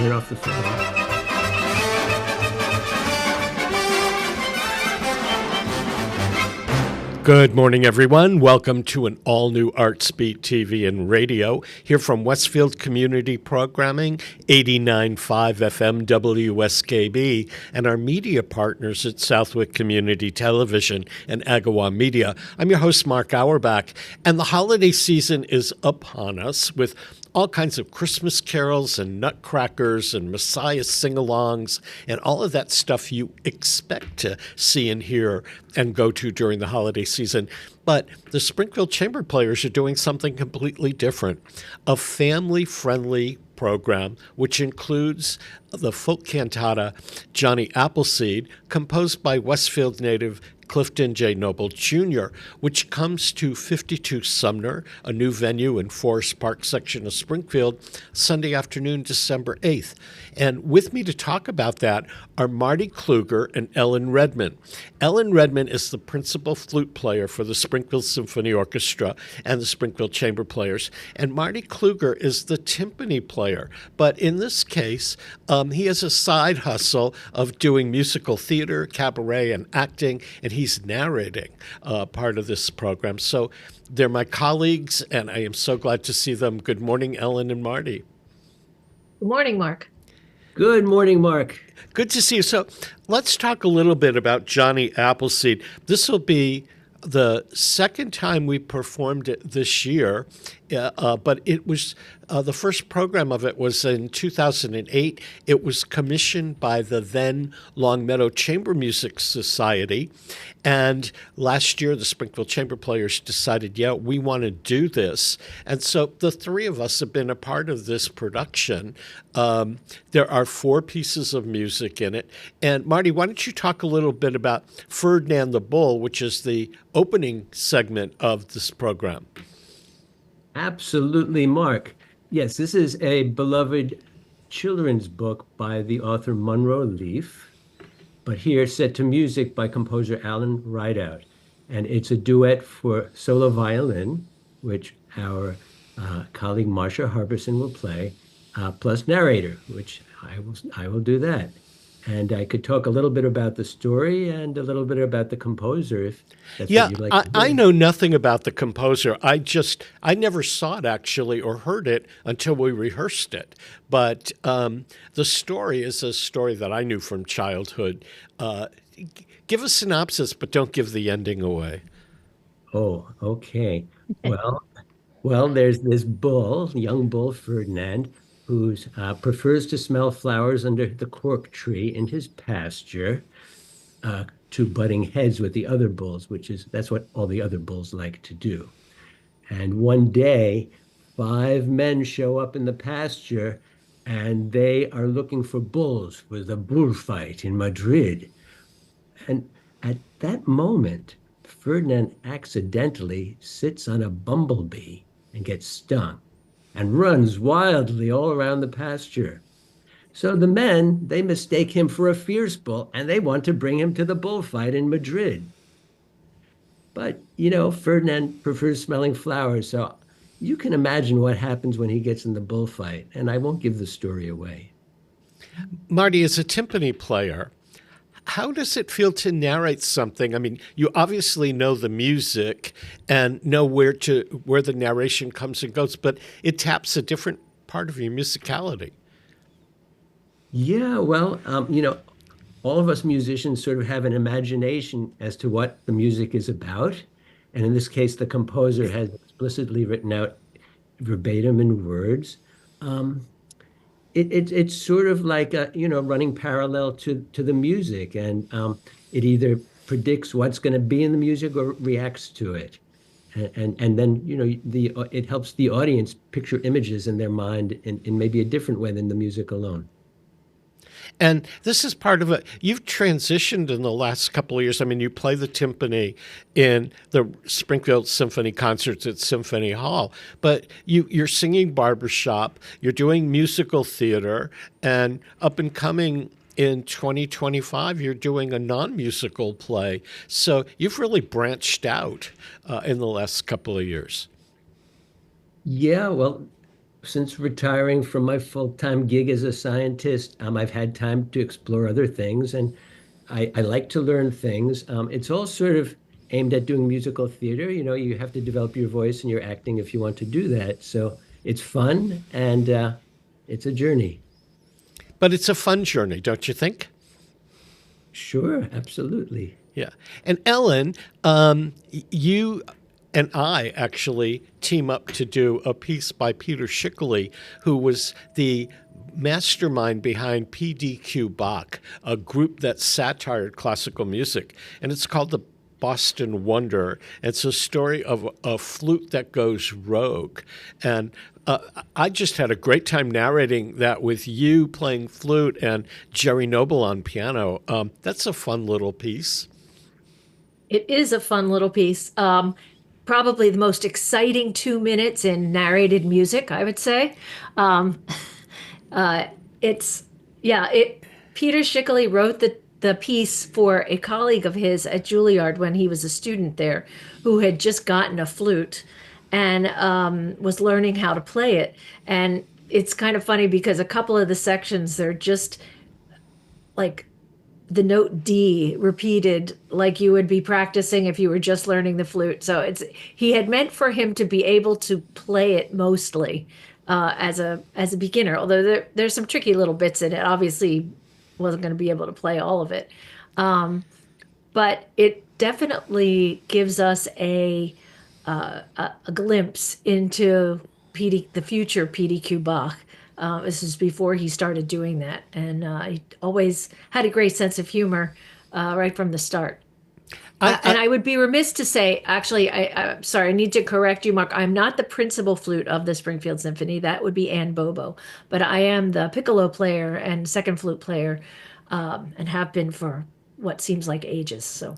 Turn off the phone. Good morning, everyone. Welcome to an all-new Artsbeat TV and radio here from Westfield Community Programming, 89.5 FM WSKB, and our media partners at Southwick Community Television and Agawa Media. I'm your host, Mark Auerbach, and the holiday season is upon us with all kinds of Christmas carols and nutcrackers and Messiah sing-alongs and all of that stuff you expect to see and hear and go to during the holiday season. But the Springfield Chamber Players are doing something completely different, a family-friendly program which includes the folk cantata Johnny Appleseed, composed by Westfield native Clifton J. Noble Jr., which comes to 52 Sumner, a new venue in Forest Park section of Springfield, Sunday afternoon, December 8th. And with me to talk about that are Marty Kluger and Ellen Redman. Ellen Redman is the principal flute player for the Springfield Symphony Orchestra and the Springfield Chamber Players, and Marty Kluger is the timpani player. But in this case, he has a side hustle of doing musical theater, cabaret, and acting, and he's narrating part of this program. So they're my colleagues, and I am so glad to see them. Good morning, Ellen and Marty. Good morning, Mark. Good morning, Mark. Good to see you. So let's talk a little bit about Johnny Appleseed. This will be the second time we performed it this year, but it was the first program of it was in 2008. It was commissioned by the then Longmeadow Chamber Music Society. And last year, the Springfield Chamber Players decided, yeah, we want to do this. And so the three of us have been a part of this production. There are 4 pieces of music in it. And Marty, why don't you talk a little bit about Ferdinand the Bull, which is the opening segment of this program? Absolutely, Mark. Yes, this is a beloved children's book by the author Munro Leaf, but here set to music by composer Alan Rideout. And it's a duet for solo violin, which our colleague Marcia Harbison will play, plus narrator, which I will do that. And I could talk a little bit about the story and a little bit about the composer, if that's what you'd like to do. I know nothing about the composer. I never saw it actually or heard it until we rehearsed it. But the story is a story that I knew from childhood. Give a synopsis, but don't give the ending away. Oh, okay. Well, there's this bull, young bull Ferdinand, who prefers to smell flowers under the cork tree in his pasture to butting heads with the other bulls, that's what all the other bulls like to do. And one day, 5 men show up in the pasture, and they are looking for bulls for the bullfight in Madrid. And at that moment, Ferdinand accidentally sits on a bumblebee and gets stung, and runs wildly all around the pasture. So the men, they mistake him for a fierce bull, and they want to bring him to the bullfight in Madrid. But, Ferdinand prefers smelling flowers, so you can imagine what happens when he gets in the bullfight, and I won't give the story away. Marty, as a timpani player, how does it feel to narrate something? I mean, you obviously know the music and know where the narration comes and goes, but it taps a different part of your musicality. Yeah, well, all of us musicians sort of have an imagination as to what the music is about. And in this case, the composer has explicitly written out verbatim in words. It's sort of like running parallel to the music, and it either predicts what's going to be in the music or reacts to it, and then it helps the audience picture images in their mind in maybe a different way than the music alone. And this is part of it. You've transitioned in the last couple of years. I mean, you play the timpani in the Springfield Symphony concerts at Symphony Hall, but you're singing barbershop, you're doing musical theater, and up and coming in 2025, you're doing a non-musical play. So you've really branched out in the last couple of years. Yeah, well, since retiring from my full-time gig as a scientist, I've had time to explore other things, and I like to learn things. It's all sort of aimed at doing musical theater. You know, you have to develop your voice and your acting if you want to do that. So it's fun, and it's a journey. But it's a fun journey, don't you think? Sure, absolutely. Yeah. And Ellen, you and I actually team up to do a piece by Peter Schickley, who was the mastermind behind PDQ Bach, a group that satired classical music. And it's called The Boston Wonder. It's a story of a flute that goes rogue. And I just had a great time narrating that with you playing flute and Jerry Noble on piano. That's a fun little piece. It is a fun little piece. Probably the most exciting 2 minutes in narrated music, I would say. Um, Peter Schickley wrote the piece for a colleague of his at Juilliard when he was a student there, who had just gotten a flute and was learning how to play it. And it's kind of funny because a couple of the sections, they're just like the note D repeated like you would be practicing if you were just learning the flute. So he had meant for him to be able to play it mostly as a beginner, although there's some tricky little bits in it. Obviously wasn't going to be able to play all of it. But it definitely gives us a glimpse into the future PDQ Bach. This is before he started doing that, and he always had a great sense of humor right from the start. And I would be remiss to say, actually, I'm sorry, I need to correct you, Mark. I'm not the principal flute of the Springfield Symphony. That would be Ann Bobo. But I am the piccolo player and second flute player, and have been for what seems like ages. So.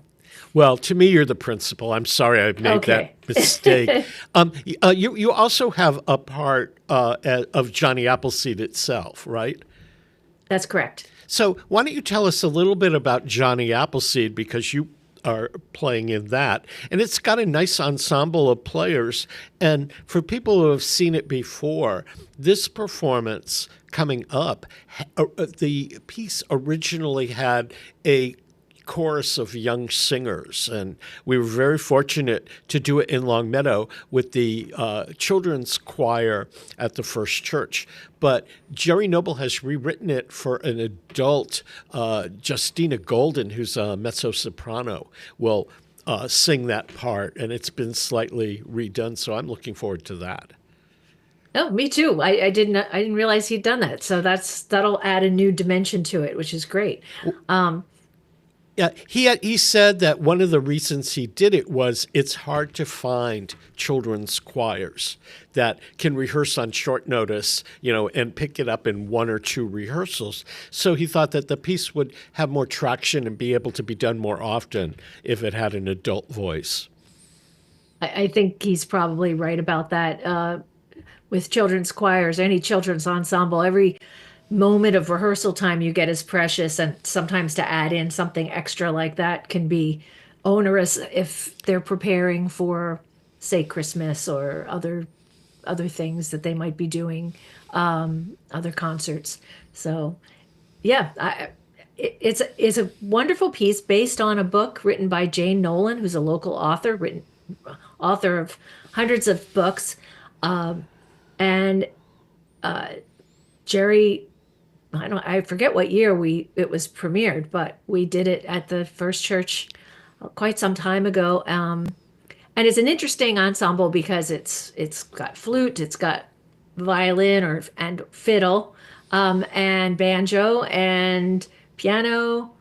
Well, to me, you're the principal. I'm sorry I made that mistake. You also have a part of Johnny Appleseed itself, right? That's correct. So why don't you tell us a little bit about Johnny Appleseed, because you are playing in that. And it's got a nice ensemble of players. And for people who have seen it before, this performance coming up, the piece originally had a chorus of young singers, and we were very fortunate to do it in Longmeadow with the children's choir at the First Church. But Jerry Noble has rewritten it for an adult. Justina Golden, who's a mezzo-soprano, will sing that part, and it's been slightly redone, so I'm looking forward to that. Oh, me too. I didn't realize he'd done that, so that'll add a new dimension to it, which is great. Yeah, he said that one of the reasons he did it was it's hard to find children's choirs that can rehearse on short notice, and pick it up in one or two rehearsals. So he thought that the piece would have more traction and be able to be done more often if it had an adult voice. I think he's probably right about that. With children's choirs, any children's ensemble, every moment of rehearsal time you get is precious, and sometimes to add in something extra like that can be onerous if they're preparing for, say, Christmas or other things that they might be doing, other concerts. So yeah, it's a wonderful piece based on a book written by Jane Nolan, who's a local author, author of hundreds of books, and Jerry, I forget what year it was premiered, but we did it at the First Church quite some time ago. And it's an interesting ensemble because it's got flute, it's got violin and fiddle, and banjo and piano,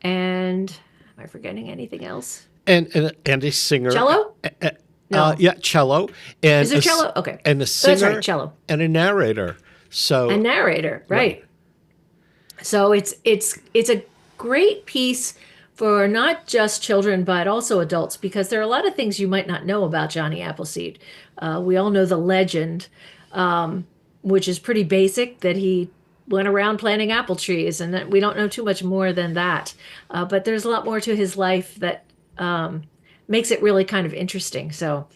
and am I forgetting anything else? And a singer. Cello? No. Yeah, cello. And is there cello? Okay. And a singer. That's right, cello. And a narrator. So a narrator, right. So it's a great piece for not just children but also adults, because there are a lot of things you might not know about Johnny Appleseed. We all know the legend, which is pretty basic, that he went around planting apple trees, and that we don't know too much more than that. But there's a lot more to his life that makes it really kind of interesting. So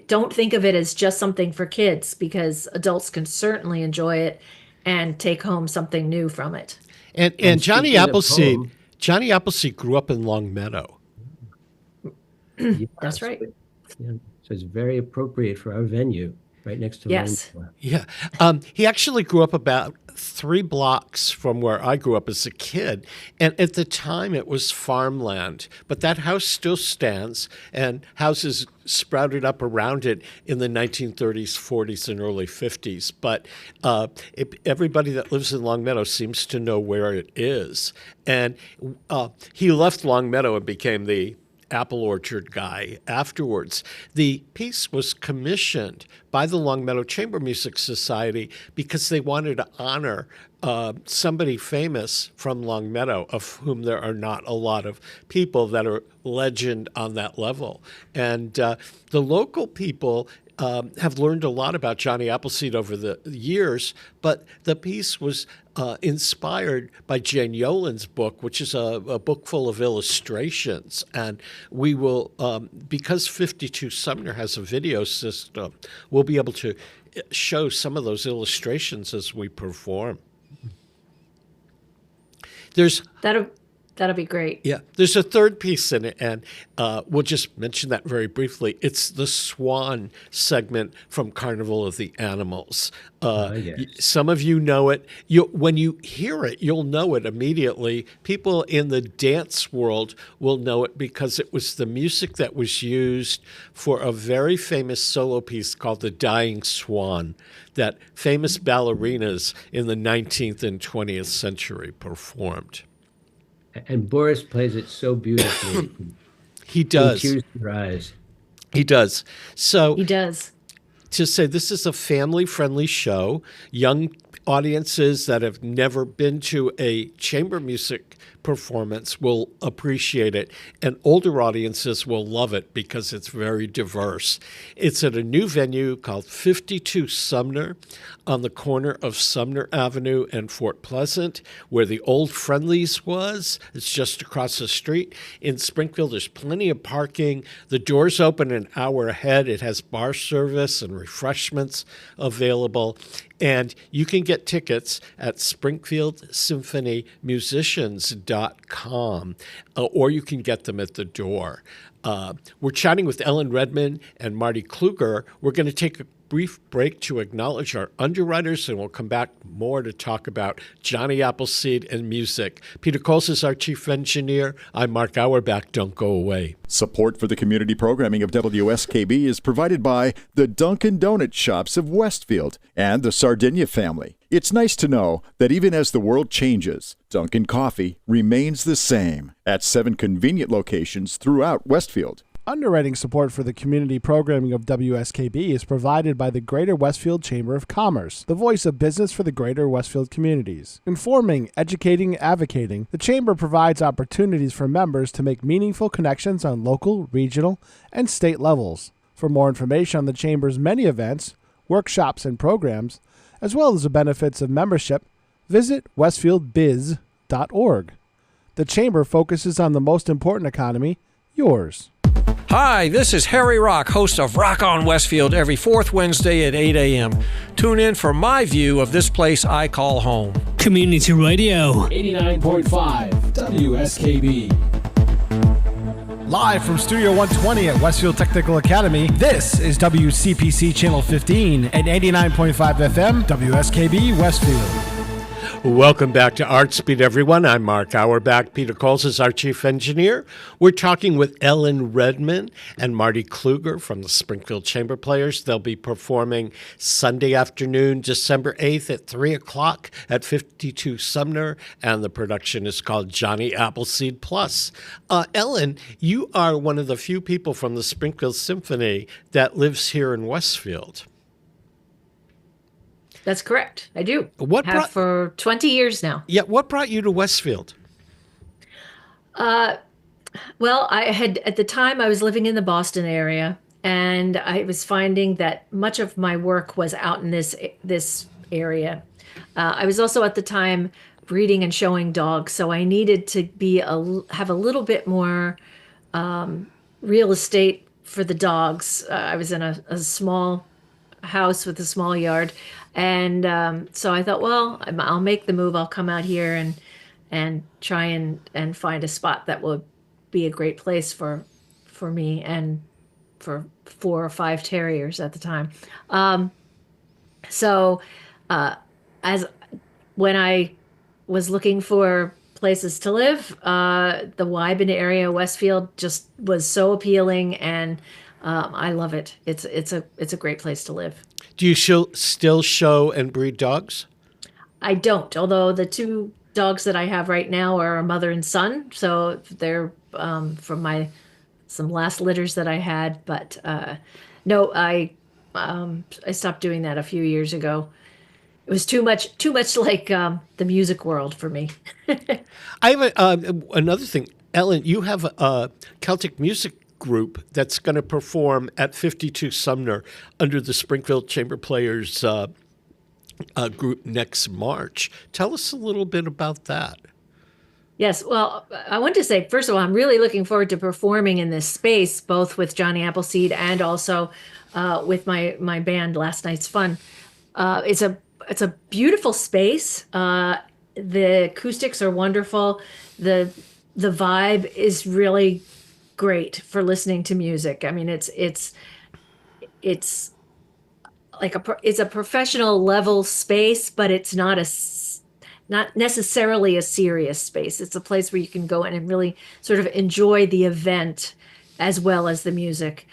don't think of it as just something for kids, because adults can certainly enjoy it and take home something new from it. And speaking of home, Johnny Appleseed grew up in Longmeadow. yeah, That's right. yeah, so it's very appropriate for our venue, right next to Yes. Longmeadow. Yeah. He actually grew up about 3 blocks from where I grew up as a kid. And at the time, it was farmland. But that house still stands, and houses sprouted up around it in the 1930s, 40s, and early 50s. But everybody that lives in Longmeadow seems to know where it is. And he left Longmeadow and became the apple orchard guy afterwards. The piece was commissioned by the Longmeadow Chamber Music Society because they wanted to honor somebody famous from Longmeadow, of whom there are not a lot of people that are legend on that level. And the local people have learned a lot about Johnny Appleseed over the years, but the piece was inspired by Jane Yolen's book, which is a book full of illustrations. And we will, because 52 Sumner has a video system, we'll be able to show some of those illustrations as we perform. That'll be great. Yeah, there's a third piece in it, and we'll just mention that very briefly. It's the Swan segment from Carnival of the Animals. Yes. Some of you know it. When you hear it, you'll know it immediately. People in the dance world will know it because it was the music that was used for a very famous solo piece called The Dying Swan that famous ballerinas in the 19th and 20th century performed. And Boris plays it so beautifully. He does. Tears in your eyes. He does. So He does. to say this is a family-friendly show, young audiences that have never been to a chamber music performance will appreciate it, and older audiences will love it because it's very diverse. It's at a new venue called 52 Sumner on the corner of Sumner Avenue and Fort Pleasant, where the old Friendlies was. It's just across the street. In Springfield, there's plenty of parking. The doors open an hour ahead. It has bar service and refreshments available. And you can get tickets at SpringfieldSymphonyMusicians.com, or you can get them at the door. We're chatting with Ellen Redman and Marty Kluger. We're going to take a brief break to acknowledge our underwriters, and we'll come back more to talk about Johnny Appleseed and music. Peter Coles is our chief engineer. I'm Mark Auerbach. Don't go away. Support for the community programming of WSKB is provided by the Dunkin' Donut Shops of Westfield and the Sardinia family. It's nice to know that even as the world changes, Dunkin' Coffee remains the same at 7 convenient locations throughout Westfield. Underwriting support for the community programming of WSKB is provided by the Greater Westfield Chamber of Commerce, the voice of business for the Greater Westfield communities. Informing, educating, advocating, the Chamber provides opportunities for members to make meaningful connections on local, regional, and state levels. For more information on the Chamber's many events, workshops, and programs, as well as the benefits of membership, visit westfieldbiz.org. The Chamber focuses on the most important economy, yours. Hi, this is Harry Rock, host of Rock on Westfield every fourth Wednesday at 8 a.m. Tune in for my view of this place I call home. Community Radio. 89.5 WSKB. Live from Studio 120 at Westfield Technical Academy, this is WCPC Channel 15 at 89.5 FM, WSKB Westfield. Welcome back to Artsbeat, everyone. I'm Mark Auerbach. Peter Coles is our chief engineer. We're talking with Ellen Redman and Marty Kluger from the Springfield Chamber Players. They'll be performing Sunday afternoon, December 8th at 3 o'clock at 52 Sumner, and the production is called Johnny Appleseed Plus. Ellen, you are one of the few people from the Springfield Symphony that lives here in Westfield. That's correct. I do. What Have brought? for 20 years now. Yeah, what brought you to Westfield? Well, I had at the time I was living in the Boston area, and I was finding that much of my work was out in this area. I was also at the time breeding and showing dogs, so I needed to have a little bit more real estate for the dogs. I was in a small house with a small yard, and so I thought, well, I'll make the move. I'll come out here and try and find a spot that will be a great place for me and for 4 or 5 terriers at the time. So as when I was looking for places to live, the Wyben area, Westfield, just was so appealing, and I love it. It's a great place to live. Do you still show and breed dogs? I don't, although the 2 dogs that I have right now are a mother and son, so they're from some last litters that I had. But no, I stopped doing that a few years ago. It was too much like the music world for me. I have another thing. Ellen, you have a Celtic music group that's going to perform at 52 Sumner under the Springfield Chamber Players group next March. Tell us a little bit about that. Yes, well, I want to say, first of all, I'm really looking forward to performing in this space, both with Johnny Appleseed and also with my band, Last Night's Fun. It's a beautiful space. The acoustics are wonderful. The vibe is really great for listening to music. I mean, it's like it's a professional level space, but it's not necessarily a serious space. It's a place where you can go in and really sort of enjoy the event as well as the music.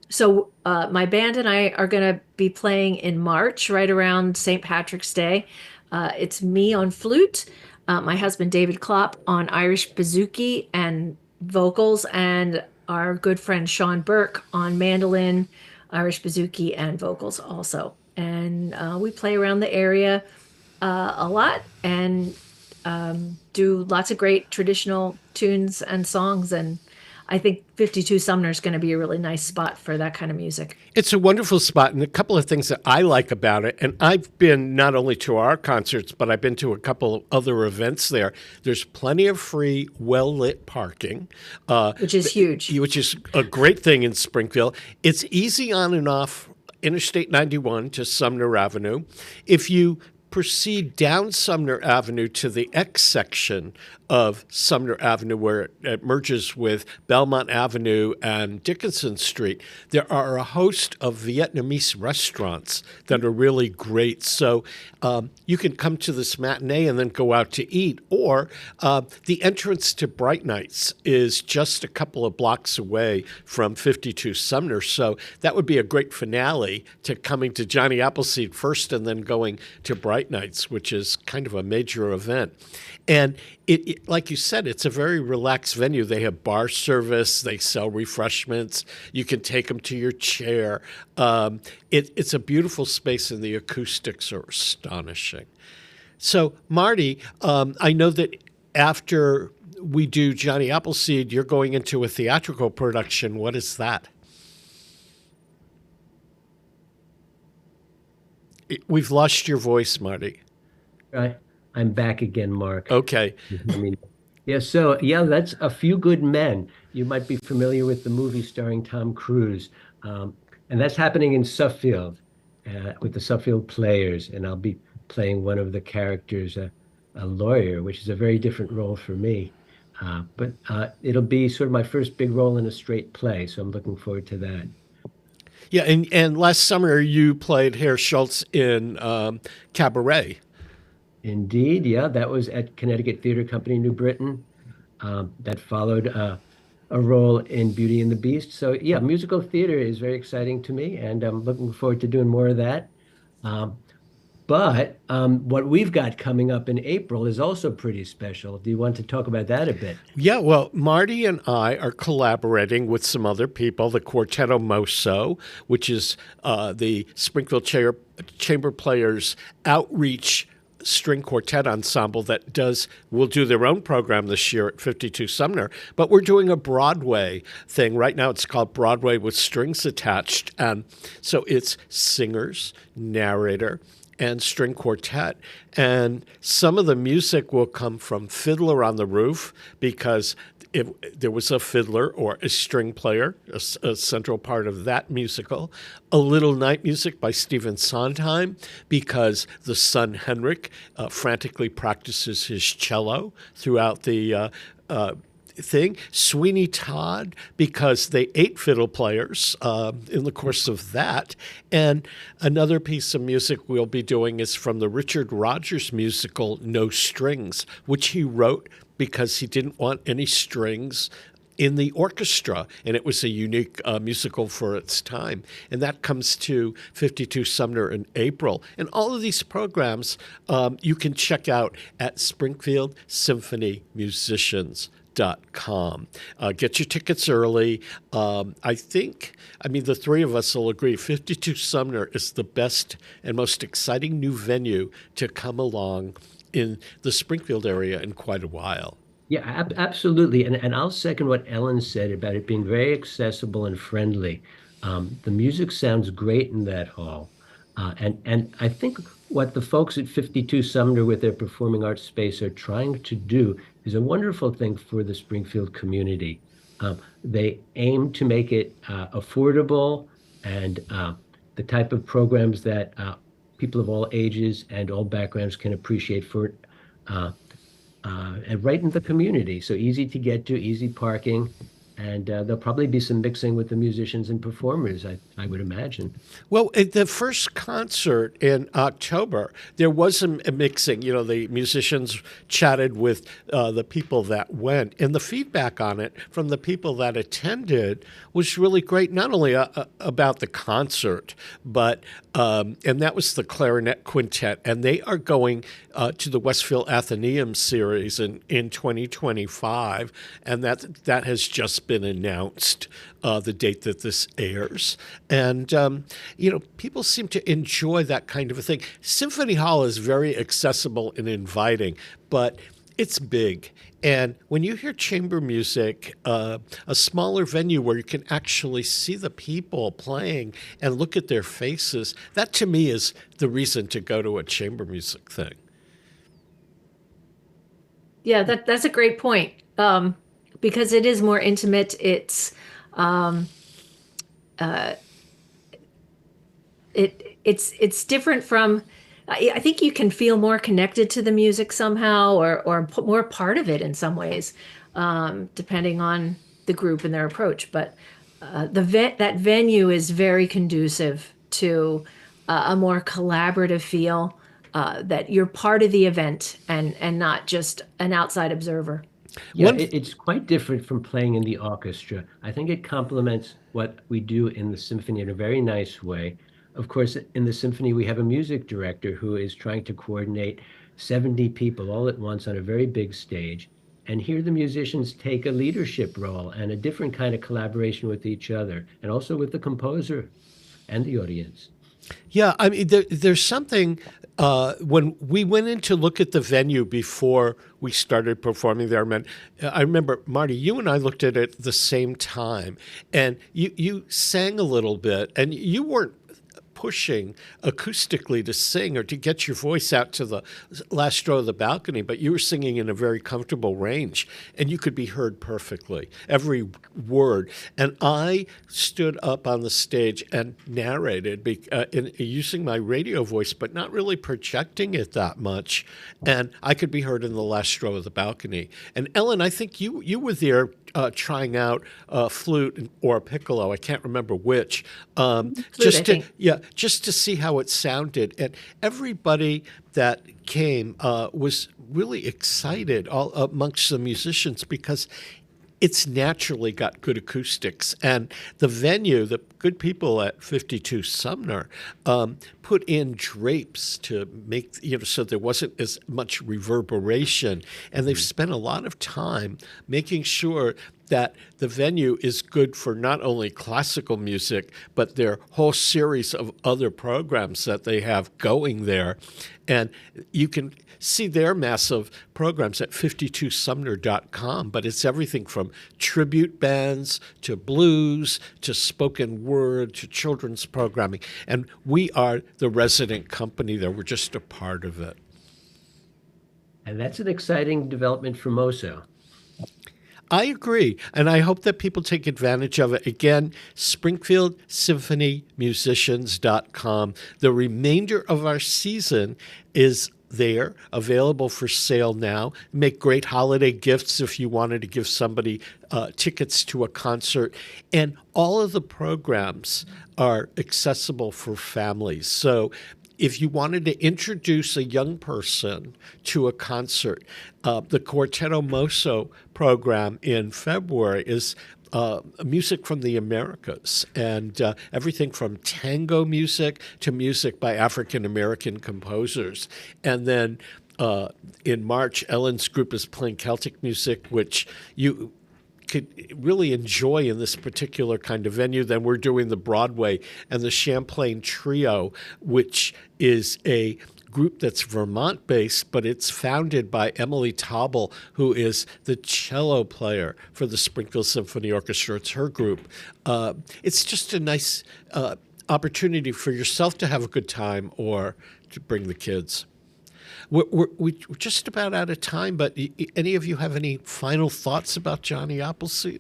So my band and I are going to be playing in March, right around St. Patrick's Day. It's me on flute, my husband David Klopp on Irish bouzouki and vocals, and our good friend Sean Burke on mandolin, Irish bouzouki, and vocals also. And we play around the area a lot and do lots of great traditional tunes and songs. And I think 52 Sumner is going to be a really nice spot for that kind of music. It's a wonderful spot, and a couple of things that I like about it, and I've been not only to our concerts, but I've been to a couple of other events there. There's plenty of free, well-lit parking. Which is huge. Which is a great thing in Springfield. It's easy on and off Interstate 91 to Sumner Avenue. If you proceed down Sumner Avenue to the X section of Sumner Avenue, where it merges with Belmont Avenue and Dickinson Street, there are a host of Vietnamese restaurants that are really great. So you can come to this matinee and then go out to eat, or the entrance to Bright Nights is just a couple of blocks away from 52 Sumner. So that would be a great finale to coming to Johnny Appleseed first and then going to Bright Nights, which is kind of a major event. And it, like you said, it's a very relaxed venue. They have bar service. They sell refreshments. You can take them to your chair. It's a beautiful space, and the acoustics are astonishing. So, Marty, I know that after we do Johnny Appleseed, you're going into a theatrical production. What is that? We've lost your voice, Marty. Right. I'm back again, Mark. Okay. I mean, that's A Few Good Men. You might be familiar with the movie starring Tom Cruise. And that's happening in Suffield with the Suffield Players. And I'll be playing one of the characters, a lawyer, which is a very different role for me. But it'll be sort of my first big role in a straight play. So I'm looking forward to that. Yeah, and last summer you played Herr Schultz in Cabaret. Indeed, yeah, that was at Connecticut Theater Company, New Britain. That followed a role in Beauty and the Beast. So yeah, musical theater is very exciting to me, and I'm looking forward to doing more of that. But what we've got coming up in April is also pretty special. Do you want to talk about that a bit? Yeah, well, Marty and I are collaborating with some other people, the Quartetto Mosso, which is the Springfield Chamber Players outreach string quartet ensemble that will do their own program this year at 52 Sumner. But we're doing a Broadway thing. Right now it's called Broadway with Strings Attached. And so it's singers, narrator, and string quartet. And some of the music will come from Fiddler on the Roof, because there was a fiddler or a string player, a central part of that musical. A Little Night Music by Stephen Sondheim, because the son Henrik frantically practices his cello throughout the thing. Sweeney Todd, because they ate fiddle players in the course of that. And another piece of music we'll be doing is from the Richard Rodgers musical No Strings, which he wrote because he didn't want any strings in the orchestra, and it was a unique musical for its time. And that comes to 52 Sumner in April. And all of these programs you can check out at SpringfieldSymphonyMusicians.com. Get your tickets early. The three of us will agree 52 Sumner is the best and most exciting new venue to come along in the Springfield area in quite a while. Yeah, absolutely. And I'll second what Ellen said about it being very accessible and friendly. The music sounds great in that hall. And I think what the folks at 52 Sumner with their performing arts space are trying to do is a wonderful thing for the Springfield community. They aim to make it affordable and the type of programs that people of all ages and all backgrounds can appreciate and right in the community. So easy to get to, easy parking. And there'll probably be some mixing with the musicians and performers, I would imagine. Well, at the first concert in October, there was a mixing. You know, the musicians chatted with the people that went. And the feedback on it from the people that attended was really great, not only about the concert, but, and that was the Clarinet Quintet. And they are going to the Westfield Athenaeum series in 2025. And that has just been announced, the date that this airs. And, people seem to enjoy that kind of a thing. Symphony Hall is very accessible and inviting, but it's big. And when you hear chamber music, a smaller venue where you can actually see the people playing and look at their faces, that to me is the reason to go to a chamber music thing. Yeah, that's a great point. Because it is more intimate. It's it's different from. I think you can feel more connected to the music somehow, or more part of it in some ways, depending on the group and their approach. But that venue is very conducive to a more collaborative feel, that you're part of the event and not just an outside observer. Yeah, it's quite different from playing in the orchestra. I think it complements what we do in the symphony in a very nice way. Of course, in the symphony, we have a music director who is trying to coordinate 70 people all at once on a very big stage. And here the musicians take a leadership role and a different kind of collaboration with each other, and also with the composer and the audience. Yeah, I mean, there's something, when we went in to look at the venue before we started performing there, I remember, Marty, you and I looked at it at the same time, and you sang a little bit, and you weren't pushing acoustically to sing or to get your voice out to the last row of the balcony, but you were singing in a very comfortable range, and you could be heard perfectly, every word. And I stood up on the stage and narrated using my radio voice, but not really projecting it that much, and I could be heard in the last row of the balcony. And Ellen, I think you were there trying out a flute or a piccolo, I can't remember which, just to see how it sounded. And everybody that came was really excited, all amongst the musicians, because it's naturally got good acoustics. And the venue, the good people at 52 Sumner, put in drapes to make, so there wasn't as much reverberation. And they've spent a lot of time making sure that the venue is good for not only classical music, but their whole series of other programs that they have going there. And you can see their massive programs at 52sumner.com, but it's everything from tribute bands to blues to spoken word to children's programming. And we are the resident company there. We're just a part of it. And that's an exciting development for MOSO. I agree, and I hope that people take advantage of it. Again, SpringfieldSymphonyMusicians.com. The remainder of our season is there, available for sale now. Make great holiday gifts if you wanted to give somebody tickets to a concert. And all of the programs are accessible for families. So if you wanted to introduce a young person to a concert, the Quartetto Moso program in February is music from the Americas, and everything from tango music to music by African-American composers. And then in March, Ellen's group is playing Celtic music, which you could really enjoy in this particular kind of venue. Then we're doing the Broadway and the Champlain Trio, which is a group that's Vermont-based, but it's founded by Emily Taubel, who is the cello player for the Springfield Symphony Orchestra. It's her group. It's just a nice opportunity for yourself to have a good time or to bring the kids. We're just about out of time, but any of you have any final thoughts about Johnny Appleseed?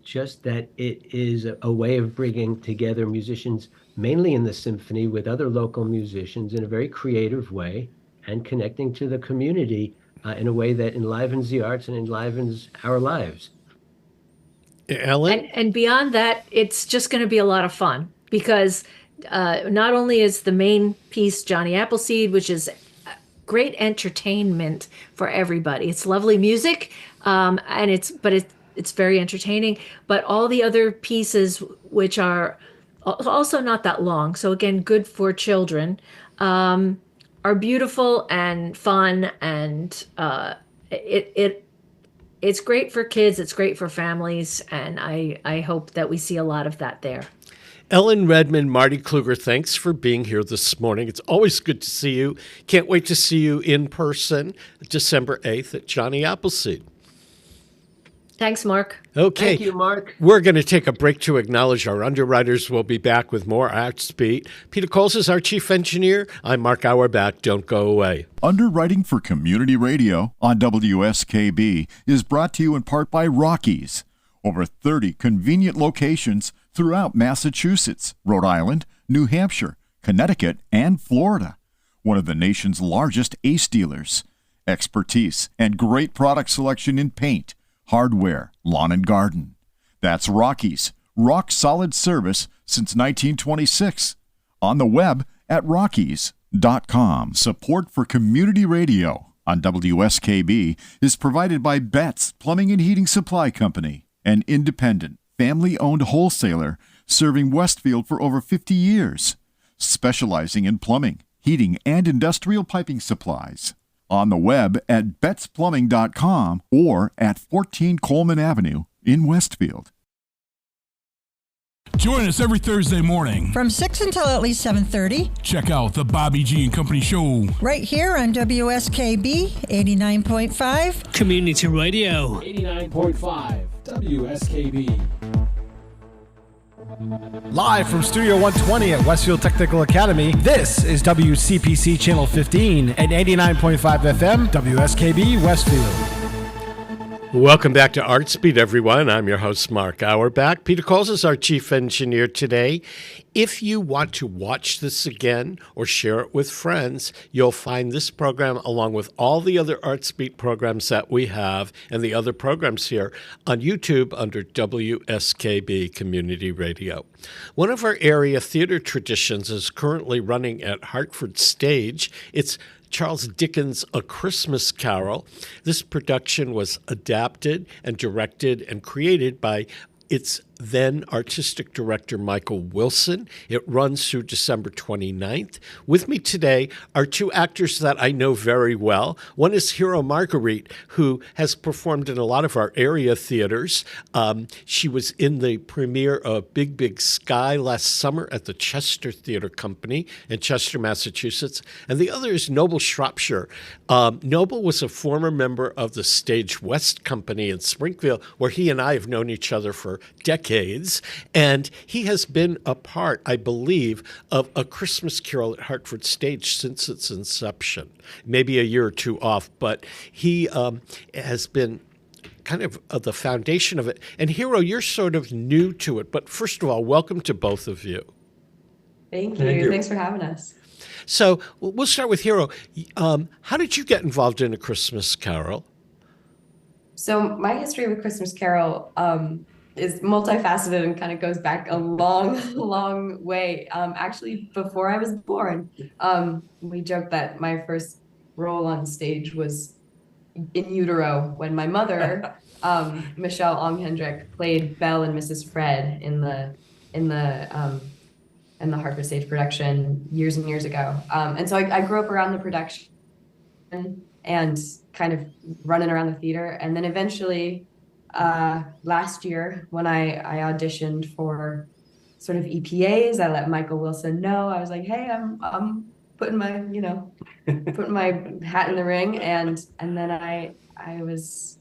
Just that it is a way of bringing together musicians, mainly in the symphony, with other local musicians in a very creative way, and connecting to the community in a way that enlivens the arts and enlivens our lives. Ellen? And beyond that, it's just going to be a lot of fun, because not only is the main piece Johnny Appleseed, which is great entertainment for everybody. It's lovely music, and it's very entertaining. But all the other pieces, which are also not that long, so again, good for children, are beautiful and fun, and it's great for kids. It's great for families, and I hope that we see a lot of that there. Ellen Redman, Marty Kluger, thanks for being here this morning. It's always good to see you. Can't wait to see you in person December 8th at Johnny Appleseed. Thanks, Mark. Okay. Thank you, Mark. We're going to take a break to acknowledge our underwriters. We'll be back with more Artsbeat. Peter Coles is our chief engineer. I'm Mark Auerbach. Don't go away. Underwriting for Community Radio on WSKB is brought to you in part by Rockies. Over 30 convenient locations throughout Massachusetts, Rhode Island, New Hampshire, Connecticut, and Florida. One of the nation's largest ACE dealers. Expertise and great product selection in paint, hardware, lawn and garden. That's Rockies. Rock solid service since 1926. On the web at rockies.com. Support for Community Radio on WSKB is provided by Betts Plumbing and Heating Supply Company, an independent, family-owned wholesaler serving Westfield for over 50 years, specializing in plumbing, heating, and industrial piping supplies. On the web at bettsplumbing.com or at 14 Coleman Avenue in Westfield. Join us every Thursday morning from 6 until at least 7:30. Check out the Bobby G and Company Show right here on WSKB 89.5 Community Radio 89.5 WSKB. Live from Studio 120 at Westfield Technical Academy, this is WCPC Channel 15 at 89.5 FM, WSKB Westfield. Welcome back to Artsbeat, everyone. I'm your host, Mark Auerbach. Peter Coles is our chief engineer today. If you want to watch this again or share it with friends, you'll find this program along with all the other Artsbeat programs that we have and the other programs here on YouTube under WSKB Community Radio. One of our area theater traditions is currently running at Hartford Stage. It's Charles Dickens' A Christmas Carol. This production was adapted and directed and created by its then artistic director, Michael Wilson. It runs through December 29th. With me today are two actors that I know very well. One is Hero Marguerite, who has performed in a lot of our area theaters. She was in the premiere of Big, Big Sky last summer at the Chester Theatre Company in Chester, Massachusetts. And the other is Noble Shropshire. Noble was a former member of the Stage West Company in Springfield, where he and I have known each other for decades. And he has been a part, I believe, of A Christmas Carol at Hartford Stage since its inception. Maybe a year or two off, but he has been kind of the foundation of it. And Hero, you're sort of new to it, but first of all, welcome to both of you. Thank you. Thanks for having us. So we'll start with Hero. How did you get involved in A Christmas Carol? So my history with Christmas Carol is multifaceted and kind of goes back a long, long way. Actually, before I was born, we joked that my first role on stage was in utero when my mother, Michelle Ong-Hendrick, played Belle and Mrs. Fred in the Hartford Stage production years and years ago. And so I grew up around the production and kind of running around the theater, and then eventually. Last year, when I auditioned for sort of EPAs, I let Michael Wilson know. I was like, "Hey, I'm putting my putting my hat in the ring," and then I was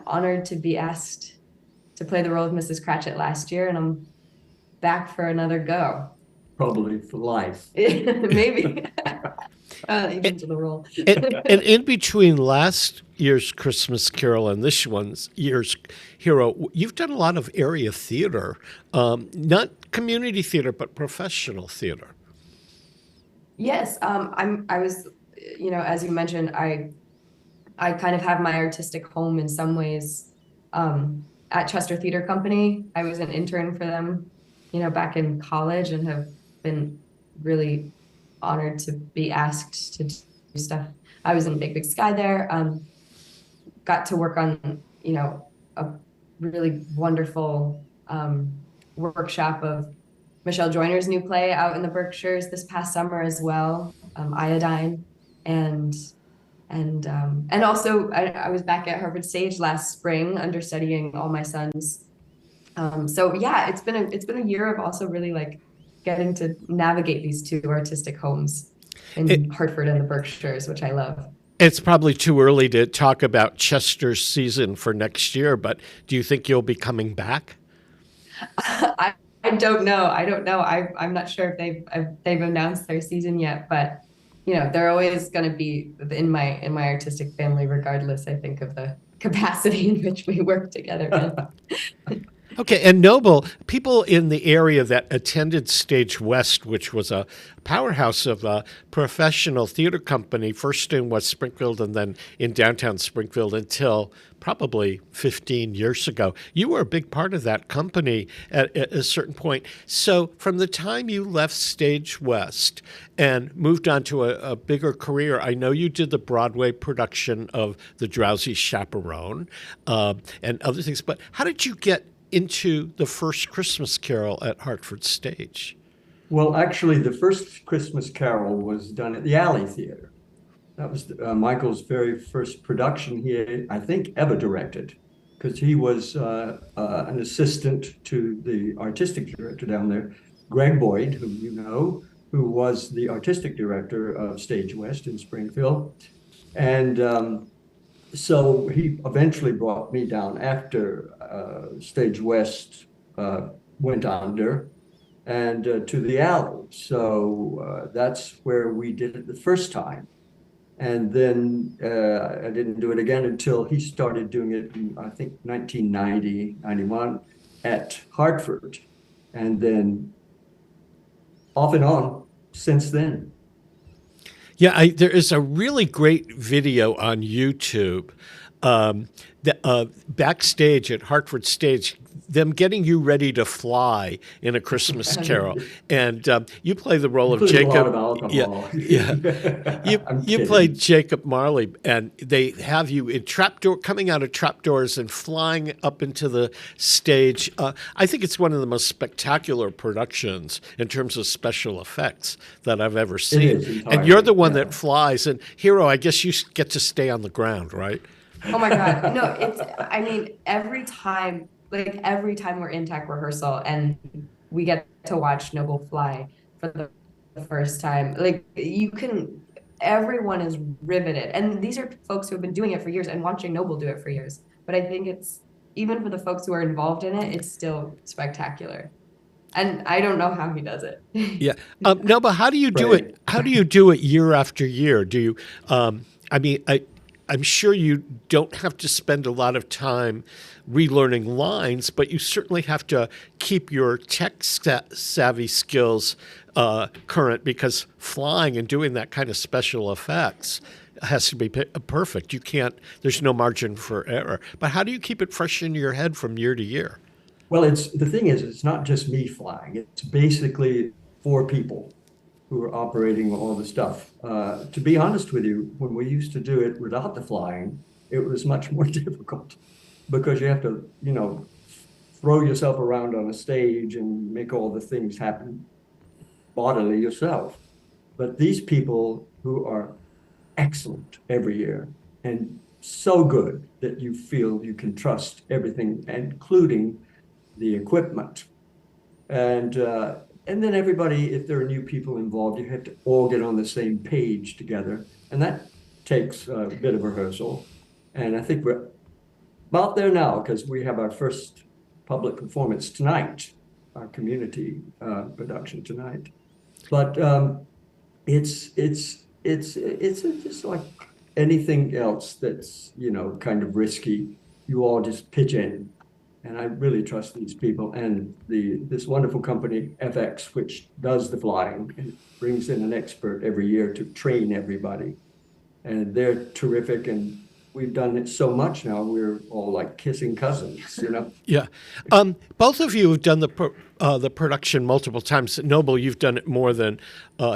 honored to be asked to play the role of Mrs. Cratchit last year, and I'm back for another go. Probably for life. Maybe. Into the role. and in between last year's Christmas Carol and this year's Hero, you've done a lot of area theater, not community theater, but professional theater. Yes, I was, as you mentioned, I kind of have my artistic home in some ways at Chester Theatre Company. I was an intern for them, back in college, and have been really honored to be asked to do stuff. I was in Big Big Sky there. Got to work on, a really wonderful workshop of Michelle Joyner's new play out in the Berkshires this past summer as well, Iodine, and also I was back at Hartford Stage last spring understudying All My Sons. So yeah, it's been a year of also really like getting to navigate these two artistic homes in Hartford and the Berkshires, which I love. It's probably too early to talk about Chester's season for next year, but do you think you'll be coming back? I don't know. I'm not sure if they've announced their season yet, but they're always going to be in my artistic family, regardless, I think, of the capacity in which we work together. Okay, and Noble, people in the area that attended Stage West, which was a powerhouse of a professional theater company, first in West Springfield and then in downtown Springfield until probably 15 years ago. You were a big part of that company at a certain point. So from the time you left Stage West and moved on to a bigger career, I know you did the Broadway production of The Drowsy Chaperone and other things, but how did you get into the first Christmas Carol at Hartford Stage? Well, actually, the first Christmas Carol was done at the Alley Theater. That was Michael's very first production he, I think, ever directed, because he was an assistant to the artistic director down there, Greg Boyd, who you know, who was the artistic director of Stage West in Springfield. And so he eventually brought me down after Stage West went under, and to the Alley. So that's where we did it the first time. And then I didn't do it again until he started doing it in, I think, 1990, 91 at Hartford. And then off and on since then. Yeah, there is a really great video on YouTube backstage at Hartford Stage. them getting you ready to fly in A Christmas Carol, and you play the role of Including Jacob. a lot of alcohol. You played Jacob Marley, and they have you in coming out of trapdoors and flying up into the stage. I think it's one of the most spectacular productions in terms of special effects that I've ever seen. And you're the one that flies. And Hero, I guess you get to stay on the ground, right? Oh my God. No, I mean, every time we're in tech rehearsal and we get to watch Noble fly for the first time, like everyone is riveted. And these are folks who have been doing it for years and watching Noble do it for years. But I think it's, even for the folks who are involved in it, it's still spectacular. And I don't know how he does it. Yeah. No, but how do you do it? How do you do it year after year? Do you, I'm sure you don't have to spend a lot of time relearning lines, but you certainly have to keep your tech savvy skills current, because flying and doing that kind of special effects has to be perfect. You can't, there's no margin for error. But how do you keep it fresh in your head from year to year? Well, the thing is, it's not just me flying. It's basically 4 people who are operating all the stuff. To be honest with you, when we used to do it without the flying, it was much more difficult, because you have to, throw yourself around on a stage and make all the things happen bodily yourself. But these people who are excellent every year and so good that you feel you can trust everything, including the equipment. And then everybody, if there are new people involved, you have to all get on the same page together. And that takes a bit of rehearsal. And I think we're about there now, because we have our first public performance tonight, our community production tonight. But it's just like anything else that's, kind of risky. You all just pitch in. And I really trust these people, and this wonderful company, FX, which does the flying and brings in an expert every year to train everybody. And they're terrific, and we've done it so much now, we're all like kissing cousins, Yeah. Both of you have done the production multiple times. Noble, you've done it more than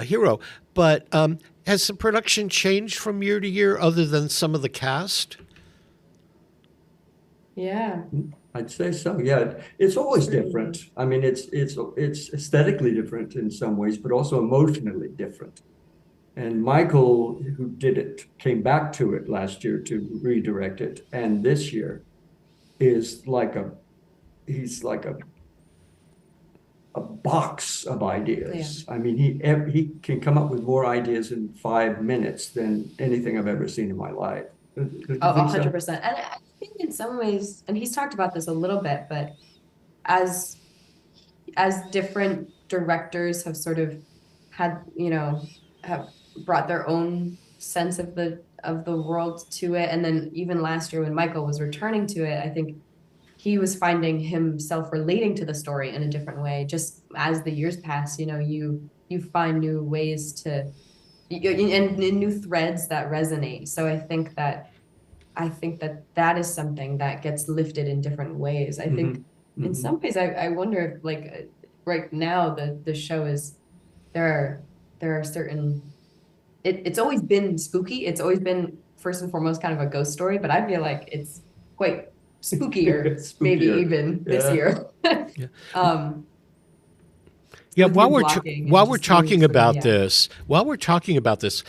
Hero. But has the production changed from year to year, other than some of the cast? Yeah. I'd say so. Yeah, it's always different. I mean, it's aesthetically different in some ways, but also emotionally different. And Michael, who did it, came back to it last year to redirect it, and this year is he's like a box of ideas. Yeah. I mean, he can come up with more ideas in 5 minutes than anything I've ever seen in my life. 100%. So? And I think in some ways, and he's talked about this a little bit, but as different directors have sort of had, have brought their own sense of the world to it. And then even last year when Michael was returning to it, I think he was finding himself relating to the story in a different way. Just as the years pass, you find new ways to, and new threads that resonate. So I think that is something that gets lifted in different ways. I think in some ways, I wonder if, like, right now the show is, there are certain, it's always been spooky. It's always been first and foremost kind of a ghost story, but I feel like it's quite spookier. Maybe even this year. Yeah, while we're talking about this, the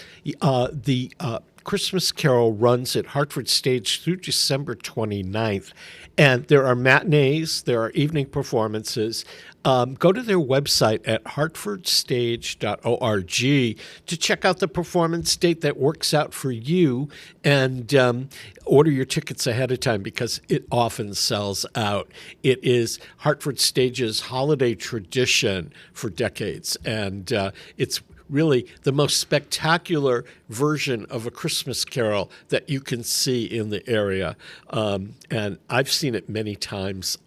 Christmas Carol runs at Hartford Stage through December 29th, and there are matinees, there are evening performances. Go to their website at hartfordstage.org to check out the performance date that works out for you, and order your tickets ahead of time, because it often sells out. It is Hartford Stage's holiday tradition for decades, and it's really the most spectacular version of A Christmas Carol that you can see in the area. And I've seen it many times.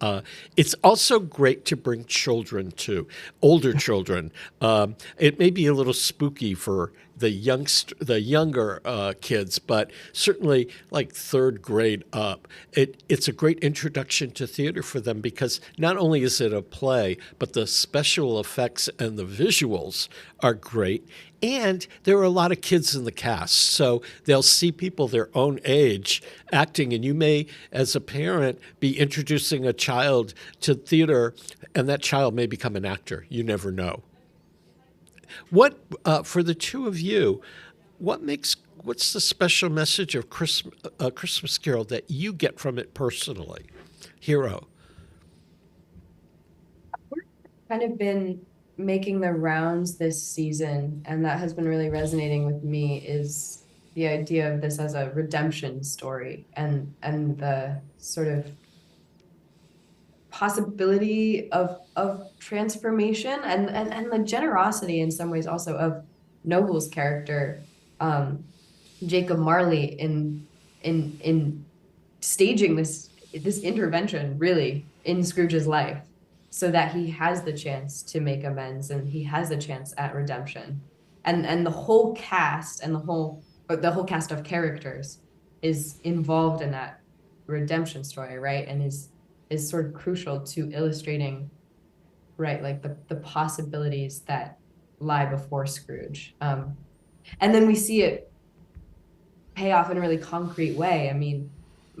It's also great to bring children to, older children. It may be a little spooky for the younger kids, but certainly like third grade up. It's a great introduction to theater for them because not only is it a play, but the special effects and the visuals are great. And there are a lot of kids in the cast, so they'll see people their own age acting, and you may, as a parent, be introducing a child to theater, and that child may become an actor. You never know. What, for the two of you, what's the special message of Christmas Carol that you get from it personally? Hero. We've kind of been making the rounds this season, and that has been really resonating with me, is the idea of this as a redemption story and the sort of possibility of transformation and the generosity in some ways also of Noble's character, Jacob Marley, in staging this intervention really in Scrooge's life, so that he has the chance to make amends and he has a chance at redemption. And the whole cast and the whole cast of characters is involved in that redemption story, right? And is sort of crucial to illustrating, right, like the possibilities that lie before Scrooge. And then we see it pay off in a really concrete way. I mean,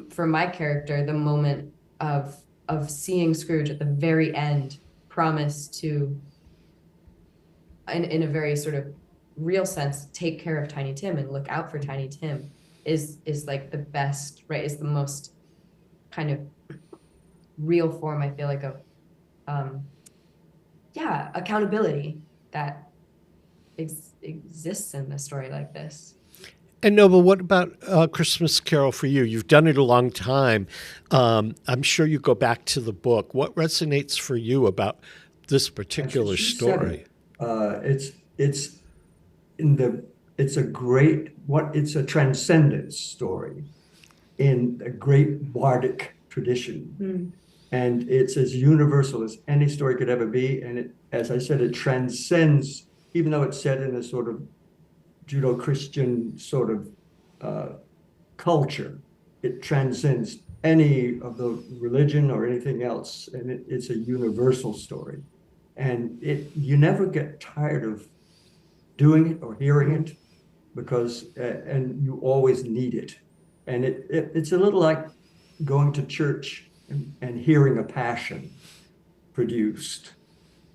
for my character, the moment of seeing Scrooge at the very end promise to, in a very sort of real sense, take care of Tiny Tim and look out for Tiny Tim is like the best, right? Is the most kind of real form, I feel like, of accountability that exists in a story like this. And Noble, what about Christmas Carol for you? You've done it a long time. I'm sure you go back to the book. What resonates for you about this particular story? It's a transcendence story in a great bardic tradition. And it's as universal as any story could ever be. And it, as I said, it transcends, even though it's set in a sort of Judeo-Christian sort of culture, it transcends any of the religion or anything else. And it's a universal story. And you never get tired of doing it or hearing it, because, and you always need it. And it's a little like going to church and hearing a passion produced,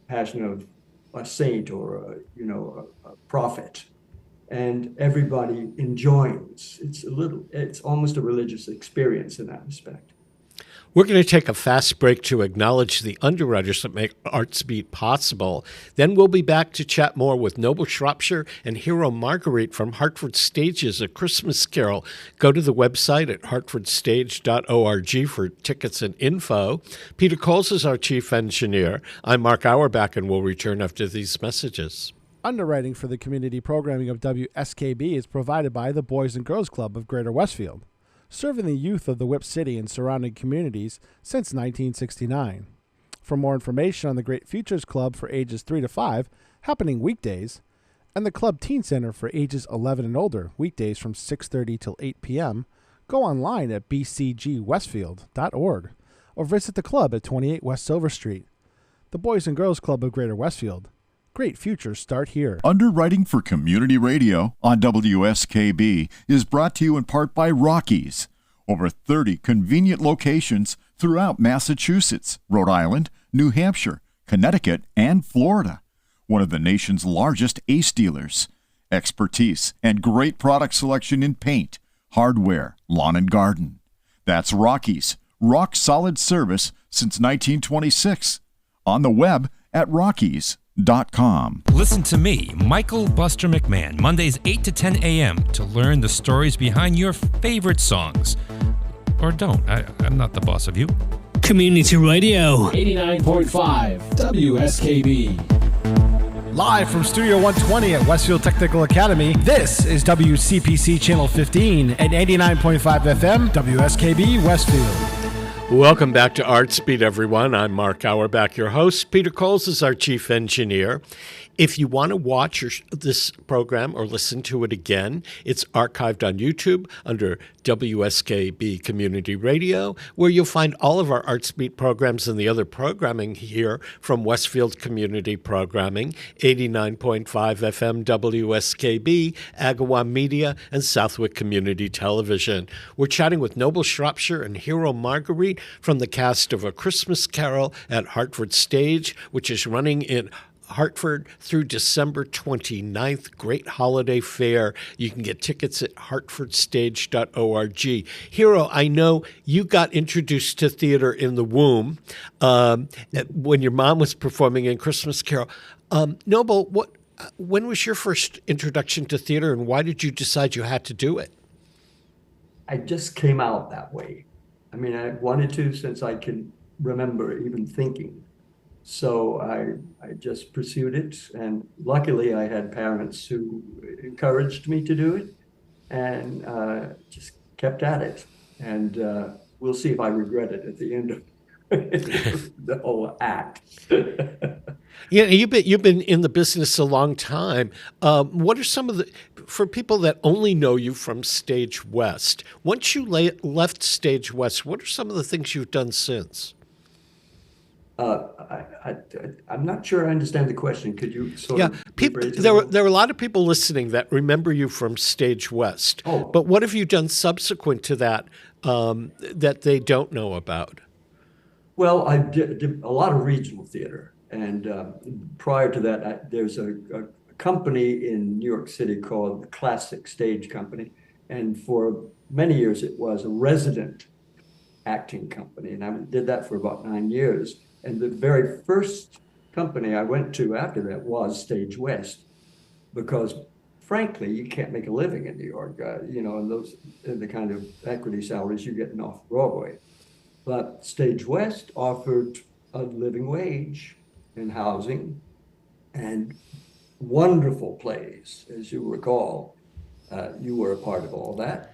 passion of a saint or a prophet, and everybody enjoys. It's almost a religious experience in that respect. We're going to take a fast break to acknowledge the underwriters that make Artsbeat possible. Then we'll be back to chat more with Noble Shropshire and hero Marguerite from Hartford Stage's A Christmas Carol. Go to the website at hartfordstage.org for tickets and info. Peter Coles is our chief engineer. I'm Mark Auerbach, and we'll return after these messages. Underwriting for the community programming of WSKB is provided by the Boys and Girls Club of Greater Westfield, serving the youth of the Whip City and surrounding communities since 1969. For more information on the Great Futures Club for ages 3 to 5, happening weekdays, and the Club Teen Center for ages 11 and older, weekdays from 6:30 till 8 p.m., go online at bcgwestfield.org or visit the club at 28 West Silver Street. The Boys and Girls Club of Greater Westfield. Great futures start here. Underwriting for Community Radio on WSKB is brought to you in part by Rockies. Over 30 convenient locations throughout Massachusetts, Rhode Island, New Hampshire, Connecticut, and Florida. One of the nation's largest ACE dealers. Expertise and great product selection in paint, hardware, lawn and garden. That's Rockies. Rock solid service since 1926. On the web at Rockies.com. Listen to me, Michael Buster McMahon, Mondays 8 to 10 a.m. to learn the stories behind your favorite songs. Or don't. I'm not the boss of you. Community Radio 89.5 WSKB. Live from Studio 120 at Westfield Technical Academy, this is WCPC Channel 15 at 89.5 FM, WSKB Westfield. Welcome back to Artsbeat, everyone. I'm Mark Auerbach, your host. Peter Coles is our chief engineer. If you want to watch this program or listen to it again, it's archived on YouTube under WSKB Community Radio, where you'll find all of our Artsbeat programs and the other programming here from Westfield Community Programming, 89.5 FM WSKB, Agawam Media, and Southwick Community Television. We're chatting with Noble Shropshire and hero Marguerite from the cast of A Christmas Carol at Hartford Stage, which is running in Hartford through December 29th. Great holiday fair. You can get tickets at hartfordstage.org. Hero, I know you got introduced to theater in the womb when your mom was performing in Christmas Carol. Noble, when was your first introduction to theater, and why did you decide you had to do it? I just came out that way. I mean, I wanted to since I can remember even thinking. So I just pursued it, and luckily I had parents who encouraged me to do it, and just kept at it. And we'll see if I regret it at the end of the whole act. Yeah, you've been in the business a long time. What are some of for people that only know you from Stage West? Once you left Stage West, what are some of the things you've done since? I'm not sure I understand the question. Could you sort of there were a lot of people listening that remember you from Stage West. Oh. But what have you done subsequent to that that they don't know about? Well, I did a lot of regional theater. And prior to that, there's a company in New York City called the Classic Stage Company. And for many years, it was a resident acting company. And I did that for about 9 years. And the very first company I went to after that was Stage West, because frankly, you can't make a living in New York, and the kind of equity salaries you're getting off Broadway. But Stage West offered a living wage and housing and wonderful plays, as you recall. You were a part of all that.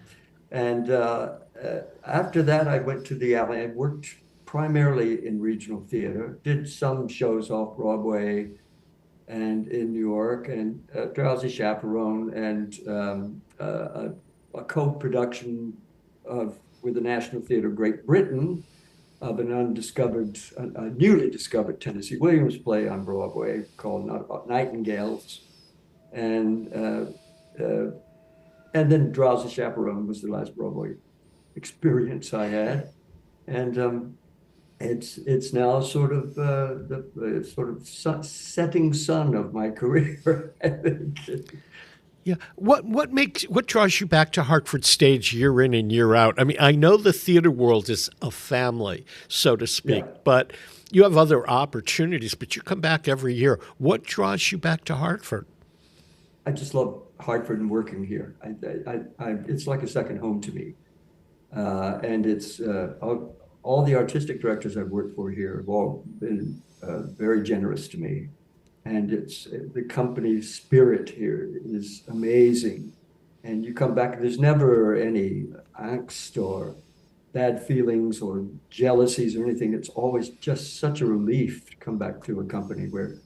And after that, I went to the Alley. I worked primarily in regional theater, did some shows off Broadway and in New York, and Drowsy Chaperone, and a co-production with the National Theatre of Great Britain of an newly discovered Tennessee Williams play on Broadway called Nightingales, and then Drowsy Chaperone was the last Broadway experience I had, and it's now sort of the setting sun of my career, I think. Yeah. What draws you back to Hartford Stage year in and year out? I mean, I know the theater world is a family, so to speak, but you have other opportunities, but you come back every year. What draws you back to Hartford? I just love Hartford and working here. It's like a second home to me. And it's all the artistic directors I've worked for here have all been very generous to me. And the company's spirit here is amazing. And you come back, there's never any angst or bad feelings or jealousies or anything. It's always just such a relief to come back to a company where,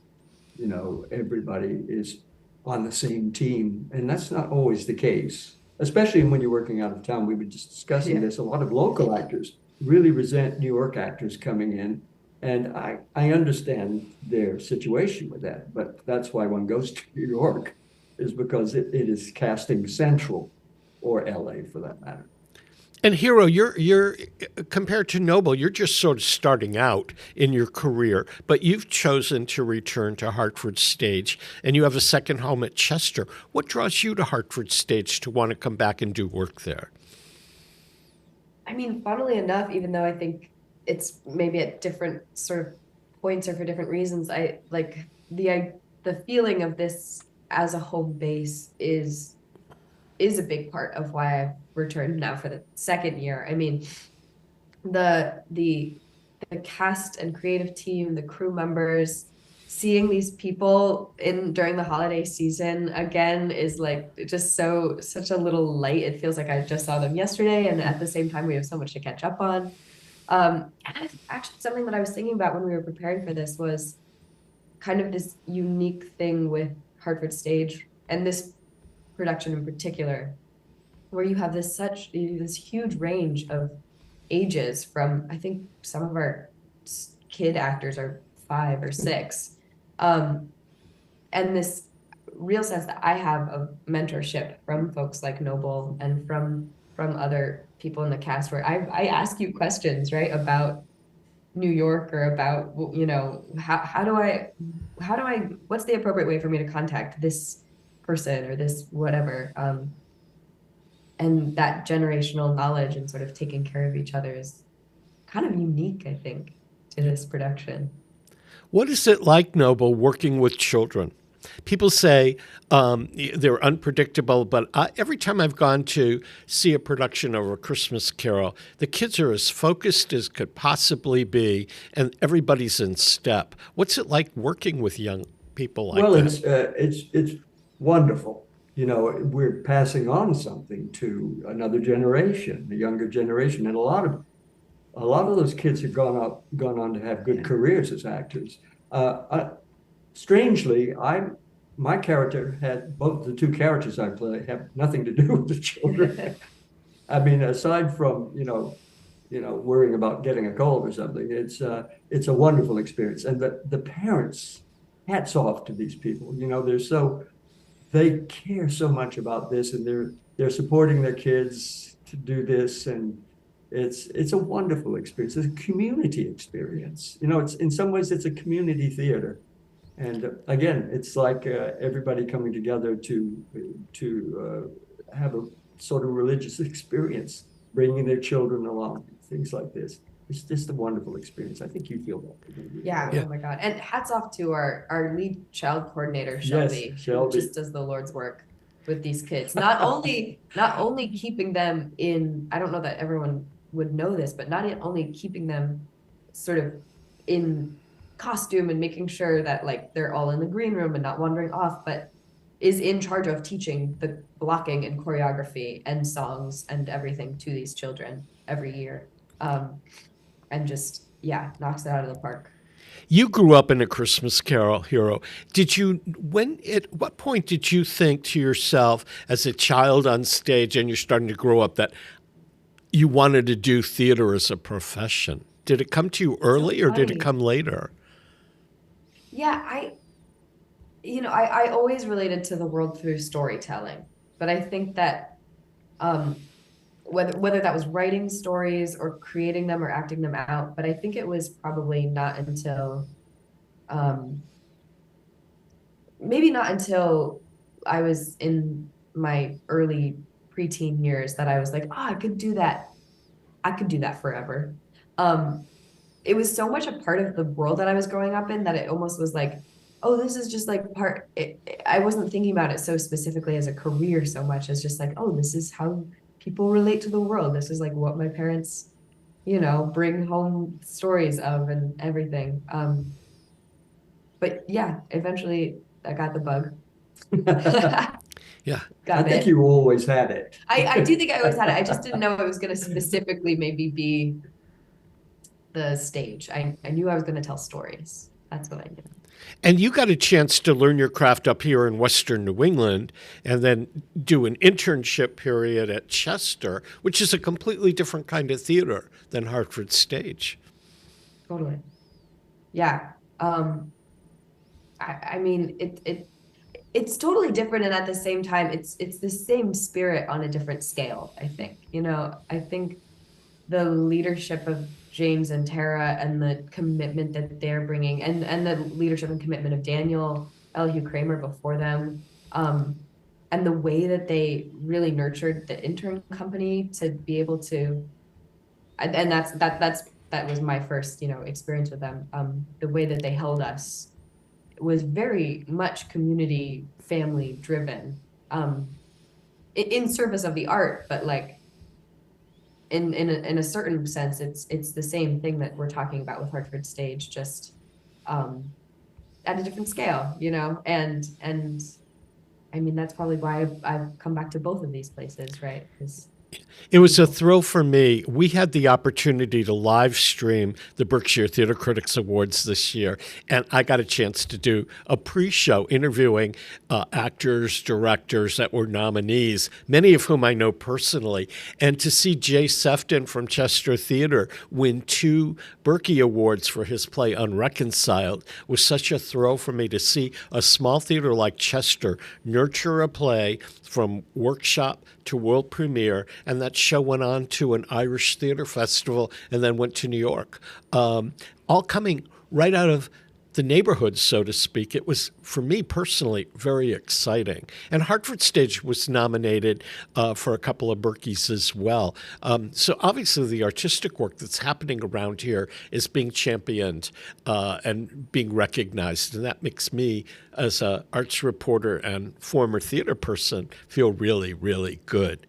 everybody is on the same team. And that's not always the case, especially when you're working out of town. We were just discussing this. A lot of local actors really resent New York actors coming in. And I understand their situation with that, but that's why one goes to New York, is because it is casting central, or LA for that matter. And Hero, you're compared to Noble, you're just sort of starting out in your career, but you've chosen to return to Hartford Stage, and you have a second home at Chester. What draws you to Hartford Stage to want to come back and do work there? I mean, funnily enough, even though I think it's maybe at different sort of points or for different reasons, I like the feeling of this as a home base is a big part of why I've returned now for the second year. I mean, the cast and creative team, the crew members, seeing these people during the holiday season again is like just such a little light. It feels like I just saw them yesterday, and at the same time we have so much to catch up on. And actually something that I was thinking about when we were preparing for this was kind of this unique thing with Hartford Stage and this production in particular, where you have this huge range of ages from, I think some of our kid actors are 5 or 6. And this real sense that I have of mentorship from folks like Noble and from other people in the cast, where I ask you questions, right, about New York, or about, you know, how do I, what's the appropriate way for me to contact this person or this whatever. And that generational knowledge and sort of taking care of each other is kind of unique, I think, to this production. What is it like, Noble, working with children? People say they're unpredictable, but every time I've gone to see a production of A Christmas Carol, the kids are as focused as could possibly be, and everybody's in step. What's it like working with young people like that? Well, it's wonderful. You know, we're passing on something to another generation, the younger generation, and a lot of those kids have gone on to have good careers as actors. Strangely, my character had, both the 2 characters I play have nothing to do with the children. I mean, aside from worrying about getting a cold or something, it's a wonderful experience. And the parents, hats off to these people. You know, they care so much about this, and they're supporting their kids to do this, and it's a wonderful experience. It's a community experience. You know, it's in some ways it's a community theater. And again, it's like everybody coming together to have a sort of religious experience, bringing their children along, things like this. It's just a wonderful experience. I think you feel that. Yeah. Oh my God. And hats off to our lead child coordinator, Shelby, who just does the Lord's work with these kids. Not only keeping them in, I don't know that everyone would know this, but not only keeping them sort of in costume and making sure that like they're all in the green room and not wandering off, but is in charge of teaching the blocking and choreography and songs and everything to these children every year. And just, knocks it out of the park. You grew up in A Christmas Carol, Hero. At what point did you think to yourself as a child on stage and you're starting to grow up that you wanted to do theater as a profession? Did it come to you early or did it come later? Yeah, I always related to the world through storytelling, but I think that whether that was writing stories or creating them or acting them out, but I think it was probably not until maybe not until I was in my early preteen years that I was like, I could do that. I could do that forever. It was so much a part of the world that I was growing up in that it almost was like, this is just like I wasn't thinking about it so specifically as a career so much as just like, this is how people relate to the world. This is like what my parents, bring home stories of and everything. But yeah, eventually I got the bug. Yeah. I think you always had it. I do think I always had it. I just didn't know it was going to specifically maybe be the stage. I knew I was going to tell stories. That's what I knew. And you got a chance to learn your craft up here in Western New England and then do an internship period at Chester, which is a completely different kind of theater than Hartford Stage. Totally. Yeah. I mean, it's totally different, and at the same time, it's the same spirit on a different scale, I think. I think the leadership of James and Tara and the commitment that they're bringing and the leadership and commitment of Daniel Elihu Kramer before them, and the way that they really nurtured the intern company to be able to, and that was my first, experience with them. The way that they held us was very much community, family driven, in service of the art, but like in a certain sense, it's the same thing that we're talking about with Hartford Stage, just at a different scale, and I mean, that's probably why I've come back to both of these places, right? Because It was a thrill for me. We had the opportunity to live stream the Berkshire Theater Critics Awards this year, and I got a chance to do a pre-show interviewing actors, directors that were nominees, many of whom I know personally. And to see Jay Sefton from Chester Theater win 2 Berkey Awards for his play Unreconciled was such a thrill for me to see a small theater like Chester nurture a play from workshop to world premiere, and that show went on to an Irish theater festival and then went to New York. All coming right out of the neighborhood, so to speak. It was, for me personally, very exciting. And Hartford Stage was nominated for a couple of Berkeys as well. So obviously the artistic work that's happening around here is being championed and being recognized. And that makes me, as an arts reporter and former theater person, feel really, really good.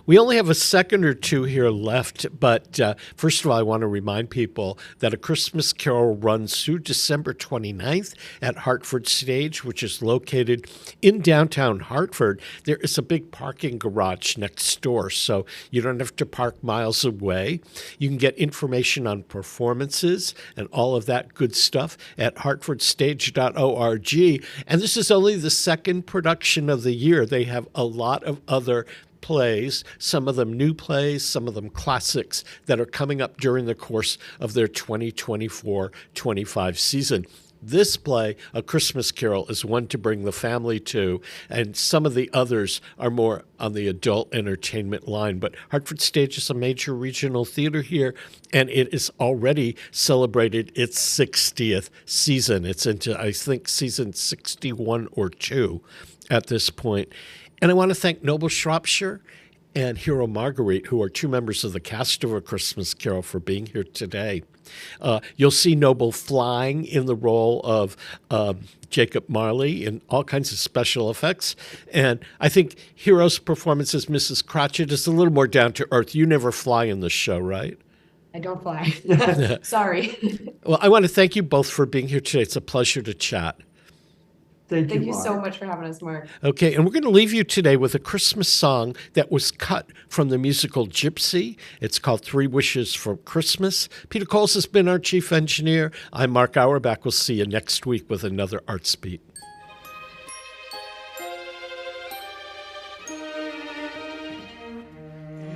We only have a second or two here left, but first of all, I want to remind people that A Christmas Carol runs through December 29th at Hartford Stage, which is located in downtown Hartford. There is a big parking garage next door, so you don't have to park miles away. You can get information on performances and all of that good stuff at hartfordstage.org. And this is only the second production of the year. They have a lot of other plays, some of them new plays, some of them classics that are coming up during the course of their 2024-25 season. This play, A Christmas Carol, is one to bring the family to, and some of the others are more on the adult entertainment line. But Hartford Stage is a major regional theater here, and it has already celebrated its 60th season. It's into, I think, season 61 or 2 at this point. And I want to thank Noble Shropshire and Hero Marguerite, who are 2 members of the cast of A Christmas Carol, for being here today. You'll see Noble flying in the role of Jacob Marley in all kinds of special effects. And I think Hero's performance as Mrs. Cratchit is a little more down to earth. You never fly in the show, right? I don't fly. Sorry. Well, I want to thank you both for being here today. It's a pleasure to chat. Thank you, Mark. so much for having us, Mark. Okay, and we're going to leave you today with a Christmas song that was cut from the musical Gypsy. It's called 3 Wishes for Christmas. Peter Coles has been our chief engineer. I'm Mark Auerbach. We'll see you next week with another Artsbeat.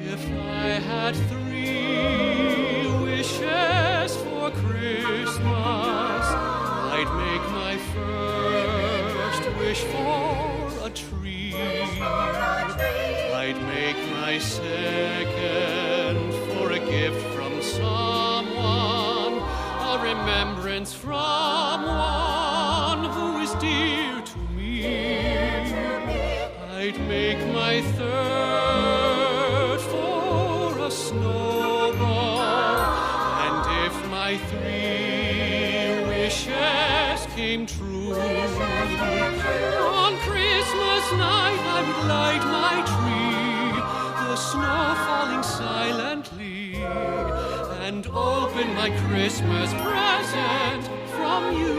If I had 3 wishes for Christmas, I'd make my first wish for a tree. I'd make my second for a gift from someone, a remembrance from one who is dear to me. I'd make my third for a snowball, and if my 3 wishes came true, on Christmas night I would light my tree, the snow falling silently, and open my Christmas present from you.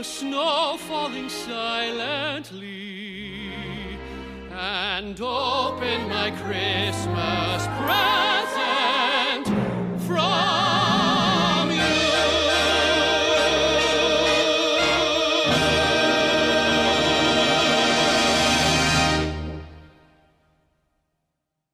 Snow falling silently, and open my Christmas present.